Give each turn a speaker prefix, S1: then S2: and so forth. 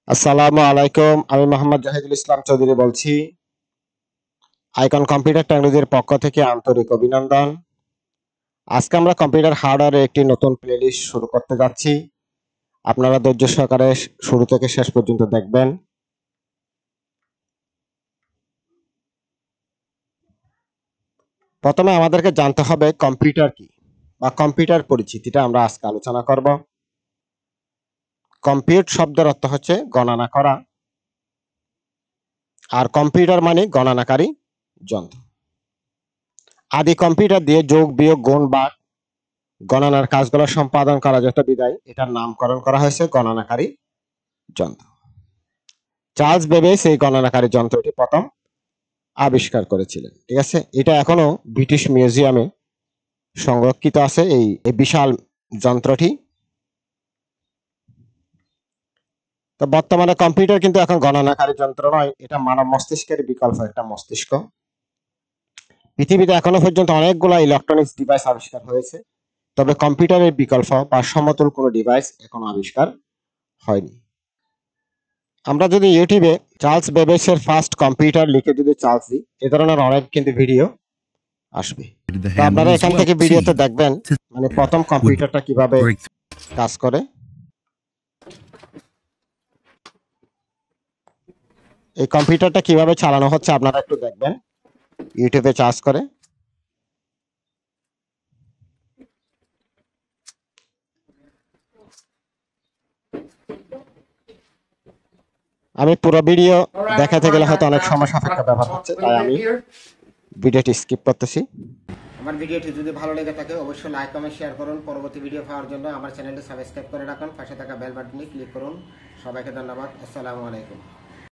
S1: আসসালামু আলাইকুম। আমি মোহাম্মদ জাহিদুল ইসলাম চৌধুরী বলছি। আইকন কম্পিউটার টেকনোলজির পক্ষ থেকে আন্তরিক অভিনন্দন। আজকে আমরা কম্পিউটার হার্ডওয়্যারের একটি নতুন প্লেলিস্ট শুরু করতে যাচ্ছি। আপনারা ধৈর্য সহকারে শুরু থেকে শেষ পর্যন্ত দেখবেন। প্রথমে আমাদেরকে জানতে হবে কম্পিউটার কি বা কম্পিউটার পরিচিতিটা আমরা আজকে আলোচনা করব। কম্পিউট শব্দের অর্থ হচ্ছে গণনা করা, আর কম্পিউটার মানে গণনাকারী যন্ত্র। আদি কম্পিউটার দিয়ে যোগ, বিয়োগ, গুণ, ভাগ গণনার কাজগুলো সম্পাদন করা যেত বিধায় এটার নামকরণ করা হয়েছে গণনাকারী যন্ত্র। চার্লস বেবেজ এই গণনাকারী যন্ত্রটি প্রথম আবিষ্কার করেছিলেন। ঠিক আছে, এটা এখনো ব্রিটিশ মিউজিয়ামে সংরক্ষিত আছে এই বিশাল যন্ত্রটি। তো বর্তমানে কম্পিউটার কিন্তু এখন গণনাকারী যন্ত্র নয়, এটা মানব মস্তিষ্কের বিকল্প একটা মস্তিষ্ক। পৃথিবীতে এখনো পর্যন্ত অনেকগুলো ইলেকট্রনিক্স ডিভাইস আবিষ্কার হয়েছে, তবে কম্পিউটারের বিকল্প বা সমতুল কোনো ডিভাইস এখনো আবিষ্কার হয়নি। আমরা যদি ইউটিউবে চার্লস বেবেজের ফার্স্ট কম্পিউটার লিখে যদি চার্লস দিই, এ ধরনের অনেক কিন্তু ভিডিও আসবে। তো আপনারা এখান থেকে ভিডিওতে দেখবেন মানে প্রথম কম্পিউটারটা কিভাবে কাজ করে। এই কম্পিউটারটা কিভাবে চালানো হচ্ছে আপনারা একটু দেখবেন ইউটিউবে চার্জ করে। আমি পুরো ভিডিও দেখাতে গেলে হয়তো অনেক সময় সাপেক্ষ ব্যাপার হচ্ছে, তাই আমি ভিডিওটি স্কিপ করতেছি।
S2: আমার ভিডিওটি যদি ভালো লেগে থাকে অবশ্যই লাইক কমেন্ট শেয়ার করুন। পরবর্তী ভিডিও পাওয়ার জন্য আমার চ্যানেলটি সাবস্ক্রাইব করে রাখুন, পাশে থাকা বেল বাটনে ক্লিক করুন। সবাইকে ধন্যবাদ। আসসালামু আলাইকুম।